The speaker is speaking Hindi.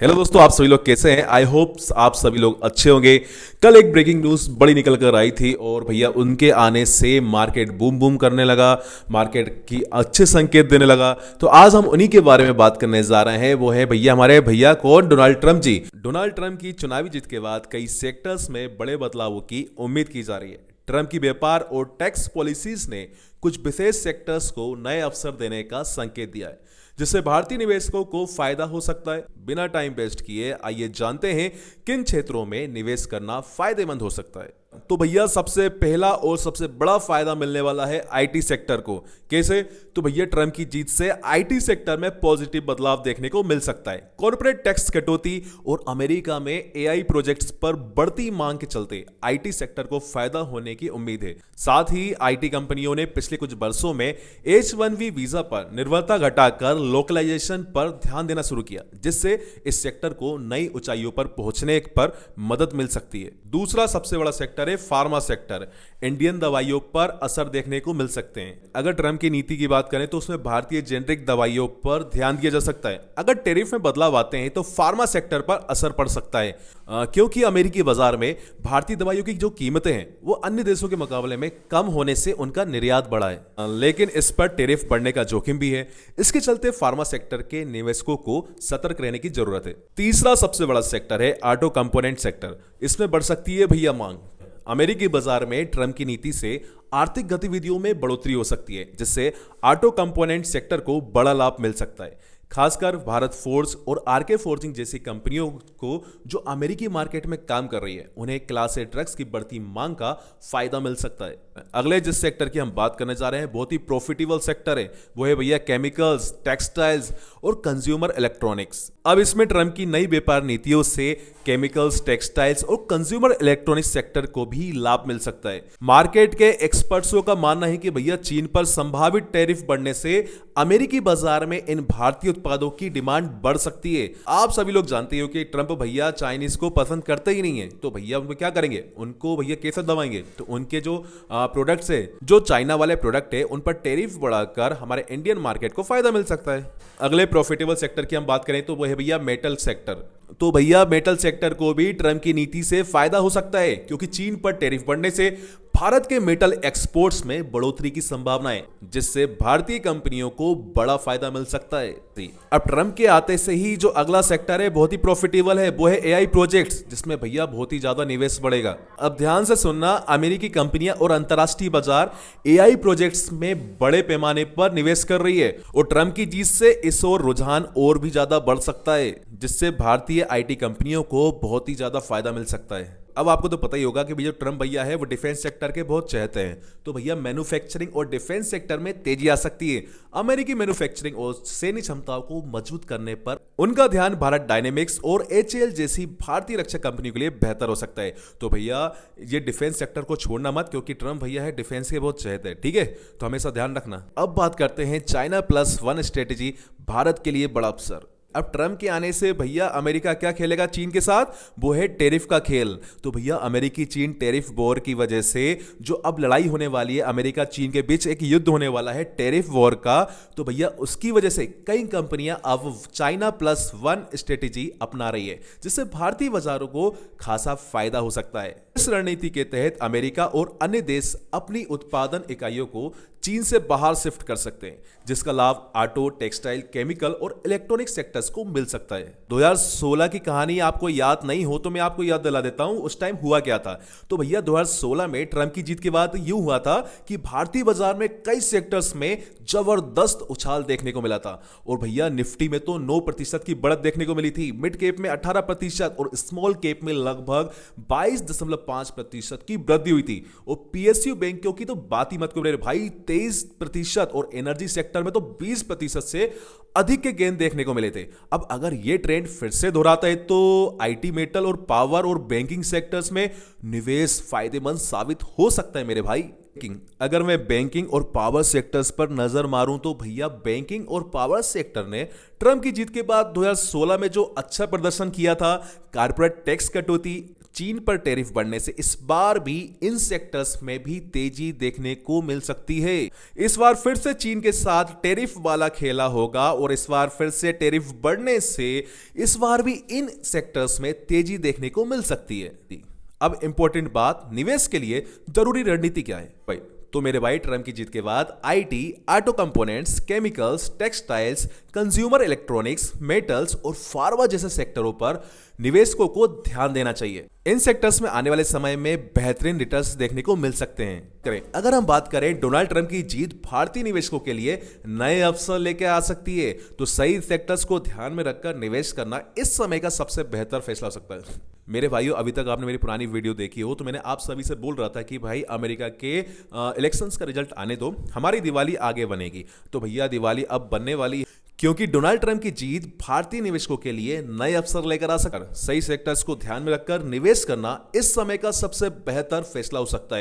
हेलो दोस्तों, आप सभी लोग कैसे हैं? आई होप आप सभी लोग अच्छे होंगे। कल एक ब्रेकिंग न्यूज़ बड़ी निकल कर आई थी और भैया उनके आने से मार्केट बूम बूम करने लगा, मार्केट की अच्छे संकेत देने लगा। तो आज हम उन्हीं के बारे में बात करने जा रहे हैं। वो है भैया हमारे भैया कौन? डोनाल्ड ट्रंप जी। डोनाल्ड ट्रंप की चुनावी जीत के बाद कई सेक्टर्स में बड़े बदलावों की उम्मीद की जा रही है। ट्रंप की व्यापार और टैक्स पॉलिसीज ने कुछ विशेष सेक्टर्स को नए अवसर देने का संकेत दिया है, जिससे भारतीय निवेशकों को फायदा हो सकता है। बिना टाइम वेस्ट किए आइए जानते हैं किन क्षेत्रों में निवेश करना फायदेमंद हो सकता है। तो भैया सबसे पहला और सबसे बड़ा फायदा मिलने वाला है आईटी सेक्टर को। कैसे? तो भैया ट्रंप की जीत से आईटी सेक्टर में पॉजिटिव बदलाव देखने को मिल सकता है। कॉर्पोरेट टैक्स कटौती और अमेरिका में एआई प्रोजेक्ट्स पर बढ़ती मांग के चलते आईटी सेक्टर को फायदा होने की उम्मीद है। साथ ही आईटी कंपनियों ने पिछले कुछ वर्षों में H-1B वीजा पर निर्भरता घटाकर लोकलाइजेशन पर ध्यान देना शुरू किया, जिससे इस सेक्टर को नई ऊंचाइयों पर पहुंचने पर मदद मिल सकती है। दूसरा सबसे बड़ा सेक्टर है फार्मा सेक्टर। इंडियन दवाइयों पर असर देखने को मिल सकते हैं। अगर ट्रंप की नीति की बात करें तो उसमें भारतीय जेनेरिक दवाइयों पर ध्यान दिया जा सकता है। अगर टैरिफ में बदलाव आते हैं तो फार्मा सेक्टर पर असर पड़ सकता है, क्योंकि अमेरिकी बाजार में भारतीय दवाइयों की जो कीमतें हैं वो अन्य देशों के मुकाबले में कम होने से उनका निर्यात बढ़ा है, लेकिन इस पर टैरिफ बढ़ने का जोखिम भी है। इसके चलते फार्मा सेक्टर के निवेशकों को सतर्क रहने की जरूरत है। तीसरा सबसे बड़ा सेक्टर है ऑटो कंपोनेंट सेक्टर। इसमें बढ़ सकती है भैया मांग। अमेरिकी बाजार में ट्रंप की नीति से आर्थिक गतिविधियों में बढ़ोतरी हो सकती है, जिससे ऑटो कंपोनेंट सेक्टर को बड़ा लाभ मिल सकता है। खासकर भारत फोर्ज और आरके फोर्जिंग जैसी कंपनियों को जो अमेरिकी मार्केट में काम कर रही है, उन्हें क्लास ए ट्रक्स की बढ़ती मांग का फायदा मिल सकता है। अगले जिस सेक्टर की हम बात करने जा रहे हैं बहुत ही प्रॉफिटेबल सेक्टर है, वो है भैया केमिकल्स, टेक्सटाइल्स और कंज्यूमर इलेक्ट्रॉनिक्स। अब इसमें ट्रंप की नई व्यापार नीतियों से केमिकल्स, टेक्सटाइल्स और कंज्यूमर इलेक्ट्रॉनिक्स सेक्टर को भी लाभ मिल सकता है। मार्केट के एक्सपर्ट्सों का मानना है कि भैया चीन पर संभावित टैरिफ बढ़ने से अमेरिकी बाजार में इन भारतीय उत्पादों की डिमांड बढ़ सकती है। आप सभी लोग जानते हो कि ट्रंप भैया चाइनीज को पसंद करते ही नहीं है, तो भैया उनको क्या करेंगे? उनको भैया कैसे दबाएंगे? तो उनके जो प्रोडक्ट्स है, जो चाइना वाले प्रोडक्ट है, उन पर टैरिफ बढ़ाकर हमारे इंडियन मार्केट को फायदा मिल सकता है। अगले प्रॉफिटेबल सेक्टर की हम बात करें तो वो है भैया मेटल सेक्टर। तो भैया मेटल सेक्टर को भी ट्रंप की नीति से फायदा हो सकता है, क्योंकि चीन पर टैरिफ बढ़ने से भारत के मेटल एक्सपोर्ट्स में बढ़ोतरी की संभावना है, जिससे भारतीय कंपनियों को बड़ा फायदा मिल सकता है। अब ट्रंप के आते से ही जो अगला सेक्टर है बहुत ही प्रॉफिटेबल है, वो है एआई प्रोजेक्ट्स, जिसमें भैया बहुत ही ज्यादा निवेश बढ़ेगा। अब ध्यान से सुनना, अमेरिकी कंपनियां और अंतरराष्ट्रीय बाजार एआई प्रोजेक्ट्स में बड़े पैमाने पर निवेश कर रही है और ट्रंप की जीत से इस ओर रुझान और भी ज्यादा बढ़ सकता है, जिससे भारतीय आईटी कंपनियों को बहुत ही ज्यादा फायदा मिल सकता है। अब आपको तो पता ही होगा कि भैया ट्रंप भैया है वो डिफेंस सेक्टर के बहुत चाहते हैं, तो भैया मैन्युफैक्चरिंग और डिफेंस सेक्टर में तेजी आ सकती है। अमेरिकी मैन्युफैक्चरिंग और सैन्य क्षमताओं को मजबूत करने पर उनका ध्यान भारत डायनेमिक्स और HAL जैसी भारतीय रक्षा कंपनियों के लिए बेहतर हो सकता है। तो भैया ये डिफेंस सेक्टर को छोड़ना मत, क्योंकि ट्रंप भैया है डिफेंस के बहुत चाहते हैं, ठीक है? तो हमेशा ध्यान रखना। अब बात करते हैं चाइना +1 स्ट्रेटेजी, भारत के लिए बड़ा अवसर। अब ट्रंप के आने से भैया अमेरिका क्या खेलेगा चीन के साथ? वो है टैरिफ का खेल। तो भैया अमेरिकी चीन टैरिफ वॉर की वजह से जो अब लड़ाई होने वाली है, अमेरिका चीन के बीच एक युद्ध होने वाला है टैरिफ वॉर का, तो भैया उसकी वजह से कई कंपनियां अब चाइना +1 स्ट्रेटेजी अपना रही है, जिससे भारतीय बाजारों को खासा फायदा हो सकता है। इस रणनीति के तहत अमेरिका और अन्य देश अपनी उत्पादन इकाइयों को चीन से बाहर शिफ्ट कर सकते हैं, जिसका लाभ ऑटो, टेक्सटाइल, केमिकल और इलेक्ट्रॉनिक सेक्टर्स को मिल सकता है। 2016 की कहानी आपको याद नहीं हो तो मैं आपको याद दिला देता हूं, उस टाइम हुआ क्या था। तो भैया 2016 में ट्रंप की जीत के बाद यूं हुआ था कि भारतीय बाजार में कई सेक्टर्स में जबरदस्त उछाल देखने को मिला था और भैया निफ्टी में तो 9% की बढ़त देखने को मिली थी, मिड कैप में 18% और स्मॉल कैप में लगभग 22.5% की वृद्धि हुई थी। और पीएसयू बैंकों की तो बात ही मत करो भाई, 23% और एनर्जी सेक्टर में तो 20% से अधिक के गेंद देखने को मिले थे। अब अगर ये ट्रेंड फिर से दोहराता है तो आईटी, मेटल और पावर और बैंकिंग सेक्टर्स में निवेश फायदेमंद साबित हो सकता है मेरे भाई। अगर मैं बैंकिंग और पावर सेक्टर्स पर नजर मारूं तो भैया बैंकिंग और पावर सेक्टर ने ट्रंप की जीत के बाद 2016 में जो अच्छा प्रदर्शन किया था, कारपोरेट टैक्स कटौती, चीन पर टैरिफ बढ़ने से इस बार भी इन सेक्टर्स में भी तेजी देखने को मिल सकती है। इस बार फिर से चीन के साथ टैरिफ वाला खेला होगा और इस बार फिर से टैरिफ बढ़ने से इस बार भी इन सेक्टर्स में तेजी देखने को मिल सकती है। अब इंपॉर्टेंट बात, निवेश के लिए जरूरी रणनीति क्या है भाई? तो मेरे भाई, ट्रम्प की जीत के बाद IT, auto components, chemicals, textiles, consumer electronics, metals और फार्मा जैसे सेक्टरों पर निवेशकों को ध्यान देना चाहिए। इन सेक्टर्स में आने वाले समय में बेहतरीन रिटर्न्स देखने को मिल सकते हैं। अगर हम बात करें डोनाल्ड ट्रंप की जीत भारतीय निवेशकों के लिए नए अवसर लेकर आ सकती है, तो सही सेक्टर्स को ध्यान में रखकर निवेश करना इस समय का सबसे बेहतर फैसला हो सकता है। मेरे भाइयों, अभी तक आपने मेरी पुरानी वीडियो देखी हो तो मैंने आप सभी से बोल रहा था कि भाई अमेरिका के इलेक्शंस का रिजल्ट आने दो, हमारी दिवाली आगे बनेगी। तो भैया दिवाली अब बनने वाली है, क्योंकि डोनाल्ड ट्रंप की जीत भारतीय निवेशकों के लिए नए अवसर लेकर आ सकता है। सही सेक्टर्स को ध्यान में रखकर निवेश करना इस समय का सबसे बेहतर फैसला हो सकता है।